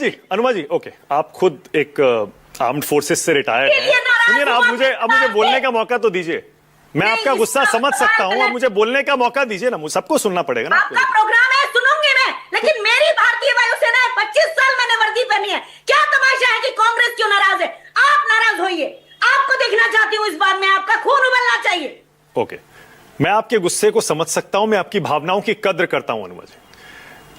जी अनुमा जी, okay, आप खुद एक आर्म्ड फोर्सेस से रिटायर्ड हैं। सुनिए ना, अब मुझे बोलने का मौका तो दीजिए। मैं आपका गुस्सा समझ सकता हूं, अब मुझे बोलने का मौका दीजिए ना, मुझे सबको सुनना पड़ेगा ना। आपका प्रोग्राम है, सुनूंगी मैं, लेकिन मेरी भारतीय वायुसेना है, 25 साल मैंने वर्दी पहनी है। क्या तमाशा है कि कांग्रेस क्यों नाराज है? आप नाराज होइए, आपको देखना चाहती हूँ इस बात में, आपका खून उबलना चाहिए। ओके, मैं आपके गुस्से को समझ सकता हूं, मैं आपकी भावनाओं की कद्र करता हूं अनुमा जी,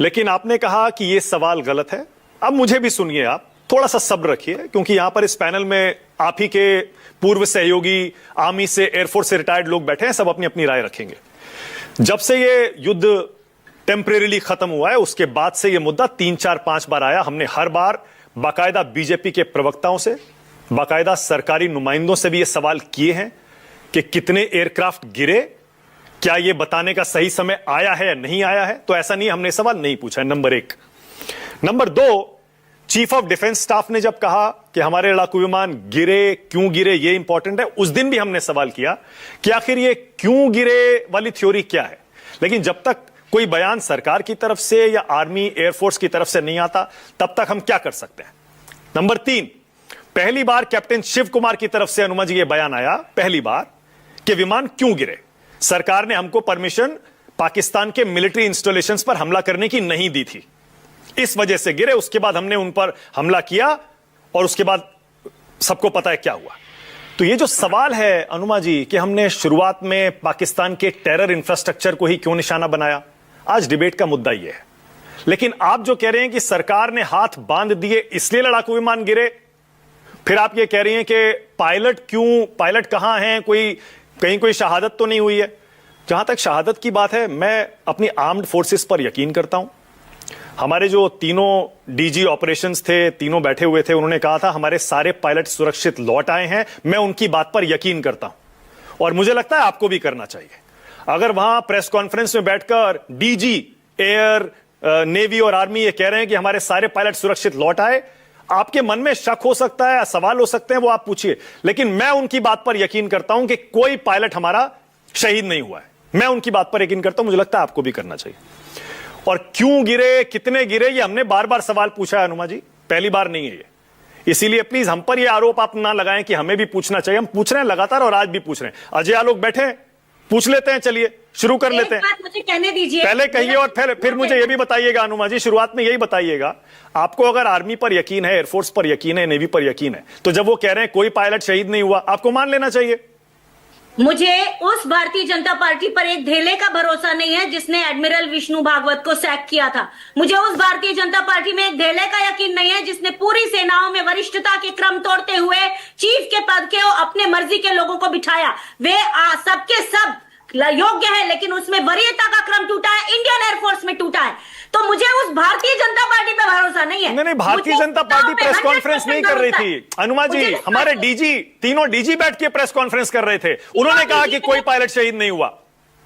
लेकिन आपने कहा कि यह सवाल गलत है। अब मुझे भी सुनिए, आप थोड़ा सा सब्र रखिए, क्योंकि यहां पर इस पैनल में आप ही के पूर्व सहयोगी, आर्मी से, एयरफोर्स से रिटायर्ड लोग बैठे हैं, सब अपनी अपनी राय रखेंगे। जब से ये युद्ध टेम्परेरीली खत्म हुआ है, उसके बाद से ये मुद्दा 3, 4, 5 बार आया। हमने हर बार बाकायदा बीजेपी के प्रवक्ताओं से, बाकायदा सरकारी नुमाइंदों से भी ये सवाल किए हैं कि कितने एयरक्राफ्ट गिरे, क्या ये बताने का सही समय आया है या नहीं आया है। तो ऐसा नहीं, हमने सवाल नहीं पूछा है, number 1। Number 2, chief of defence staff ने जब कहा कि हमारे लड़ाकू विमान गिरे, क्यों गिरे, ये इंपॉर्टेंट है, उस दिन भी हमने सवाल किया कि आखिर ये क्यों गिरे वाली थ्योरी क्या है। लेकिन जब तक कोई बयान सरकार की तरफ से या आर्मी, एयरफोर्स की तरफ से नहीं आता, तब तक हम क्या कर सकते हैं। नंबर 3, पहली बार कैप्टन शिव कुमार की तरफ से अनुमा जी ये बयान आया, पहली बार, कि विमान क्यों गिरे। सरकार ने हमको परमिशन पाकिस्तान के मिलिट्री इंस्टॉलेशंस पर हमला करने की नहीं दी थी, इस वजह से गिरे। उसके बाद हमने उन पर हमला किया और उसके बाद सबको पता है क्या हुआ। तो ये जो सवाल है अनुमा जी कि हमने शुरुआत में पाकिस्तान के टेरर इंफ्रास्ट्रक्चर को ही क्यों निशाना बनाया, आज डिबेट का मुद्दा ये है। लेकिन आप जो कह रहे हैं कि सरकार ने हाथ बांध दिए इसलिए लड़ाकू विमान गिरे, फिर आप ये कह रही हैं कि पायलट कहां हैं, कहीं कोई शहादत तो नहीं हुई है। जहां तक शहादत की बात है, मैं अपनी आर्म्ड फोर्सेस पर यकीन करता हूं। हमारे जो तीनों डीजी ऑपरेशंस थे, तीनों बैठे हुए थे, उन्होंने कहा था हमारे सारे पायलट सुरक्षित लौट आए हैं। मैं उनकी बात पर यकीन करता हूं और मुझे लगता है आपको भी करना चाहिए। अगर वहां प्रेस कॉन्फ्रेंस में बैठकर डीजी एयर, नेवी और आर्मी ये कह रहे हैं कि हमारे सारे पायलट सुरक्षित लौट आए, आपके मन में शक हो सकता है, सवाल हो सकते हैं, वो आप पूछिए, लेकिन मैं उनकी बात पर यकीन करता हूं कि कोई पायलट हमारा शहीद नहीं हुआ है। मैं उनकी बात पर यकीन करता हूं, मुझे लगता है आपको भी करना चाहिए। और क्यों गिरे, कितने गिरे, ये हमने बार बार सवाल पूछा है अनुमा जी, पहली बार नहीं है ये। इसीलिए प्लीज हम पर ये आरोप आप ना लगाएं कि हमें भी पूछना चाहिए। हम पूछ रहे हैं लगातार और आज भी पूछ रहे हैं। अजय आलोक बैठे हैं, पूछ लेते हैं, चलिए शुरू कर लेते हैं। मुझे कहने दीजिए, पहले कहिए और फिर मुझे ये भी बताइएगा अनुमा जी, शुरुआत में यही बताइएगा, आपको अगर आर्मी पर यकीन है, एयरफोर्स पर यकीन है, नेवी पर यकीन है, तो जब वो कह रहे हैं कोई पायलट शहीद नहीं हुआ, आपको मान लेना चाहिए। मुझे उस भारतीय जनता पार्टी पर एक ढेले का भरोसा नहीं है जिसने एडमिरल विष्णु भागवत को सैक किया था। मुझे उस भारतीय जनता पार्टी में एक ढेले का यकीन नहीं है जिसने पूरी सेनाओं में वरिष्ठता के क्रम तोड़ते हुए चीफ के पद के और अपने मर्जी के लोगों को बिठाया। वे सबके सब योग्य है, लेकिन उसमें वरीयता का क्रम टूटा है, इंडियन एयरफोर्स में टूटा है। तो मुझे उस भारतीय जनता पार्टी पे भरोसा नहीं है। नहीं, Bharatiya Janata party press conference नहीं कर रही थी अनुमा जी, हमारे डीजी, तीनों डीजी बैठ के प्रेस कॉन्फ्रेंस कर रहे थे, उन्होंने कहा कि कोई पायलट शहीद नहीं हुआ।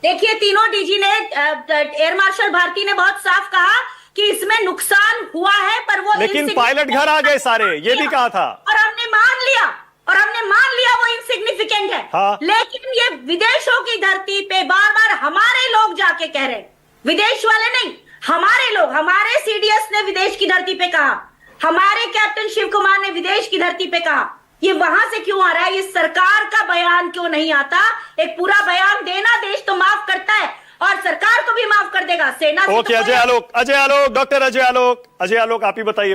देखिए, तीनों डीजी ने, एयर मार्शल भारती ने बहुत साफ कहा कि इसमें नुकसान हुआ है, पर वो लेकिन पायलट घर आ गए सारे, ये भी कहा था और हमने मान लिया वो इनसिग्निफिकेंट है। हाँ। लेकिन ये विदेशों की धरती पे बार बार हमारे लोग जाके कह रहे, विदेश वाले नहीं, हमारे लोग, हमारे सीडीएस ने विदेश की धरती पे कहा, हमारे कैप्टन शिव कुमार ने विदेश की धरती पे कहा। ये वहां से क्यों आ रहा है? ये सरकार का बयान क्यों नहीं आता? एक पूरा बयान देना देश तो माफ करता है और सरकार को भी माफ कर देगा, सेना। ओके, अजय आलोक, डॉक्टर अजय आलोक, आप ही बताइए।